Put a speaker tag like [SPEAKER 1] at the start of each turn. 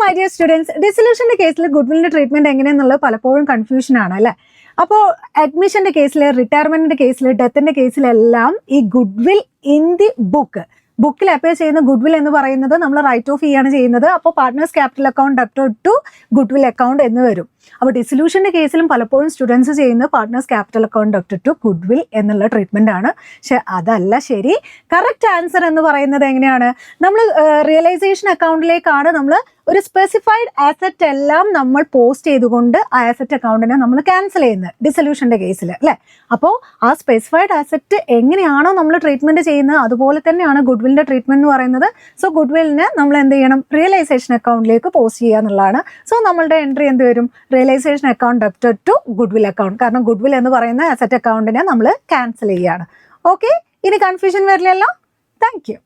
[SPEAKER 1] My dear students, ഡിസൊല്യൂഷന്റെ കേസിൽ ഗുഡ്വില്ലിന്റെ treatment എങ്ങനെയെന്നുള്ളത് പലപ്പോഴും confusion ആണ് അല്ലേ. അപ്പോൾ അഡ്മിഷന്റെ കേസിൽ, റിട്ടയർമെന്റിന്റെ കേസിൽ, ഡെത്തിന്റെ കേസിലെല്ലാം ഈ ഗുഡ്വിൽ ഇൻ ദി ബുക്കിൽ അപ്പയർ ചെയ്യുന്ന ഗുഡ്വിൽ എന്ന് പറയുന്നത് നമ്മൾ റൈറ്റ് ഓഫ് ചെയ്യാണ് ചെയ്യുന്നത്. അപ്പോൾ partners capital account debited to goodwill account എന്ന് വരും. അപ്പോൾ ഡിസൊല്യൂഷന്റെ കേസിലും പലപ്പോഴും സ്റ്റുഡൻസ് ചെയ്യുന്ന partners capital account debited to goodwill എന്നുള്ള ട്രീറ്റ്മെന്റ് ആണ്. പക്ഷെ അതല്ല ശരി. കറക്റ്റ് ആൻസർ എന്ന് പറയുന്നത് എങ്ങനെയാണ്? നമ്മൾ റിയലൈസേഷൻ അക്കൗണ്ടിലേക്കാണ് നമ്മൾ ഒരു സ്പെസിഫൈഡ് ആസെറ്റ് എല്ലാം നമ്മൾ പോസ്റ്റ് ചെയ്തുകൊണ്ട് ആ ആസെറ്റ് അക്കൗണ്ടിനെ നമ്മൾ ക്യാൻസൽ ചെയ്യുന്നത് ഡിസൊല്യൂഷന്റെ കേസിൽ അല്ലേ. അപ്പോൾ ആ സ്പെസിഫൈഡ് ആസെറ്റ് എങ്ങനെയാണോ നമ്മൾ ട്രീറ്റ്മെന്റ് ചെയ്യുന്നത് അതുപോലെ തന്നെയാണ് ഗുഡ്വില്ലിന്റെ ട്രീറ്റ്മെന്റ് എന്ന് പറയുന്നത്. സോ ഗുഡ്വില്ലിനെ നമ്മൾ എന്ത് ചെയ്യണം? റിയലൈസേഷൻ അക്കൗണ്ടിലേക്ക് പോസ്റ്റ് ചെയ്യുക എന്നുള്ളതാണ്. സോ നമ്മളുടെ എൻട്രി എന്ത് വരും? Realisation account debited to goodwill account. കാരണം ഗുഡ്വിൽ എന്ന് പറയുന്ന ആസെറ്റ് അക്കൗണ്ടിനെ നമ്മൾ ക്യാൻസൽ ചെയ്യുകയാണ്. ഓക്കെ, ഇനി കൺഫ്യൂഷൻ വരില്ലല്ലോ. Thank you.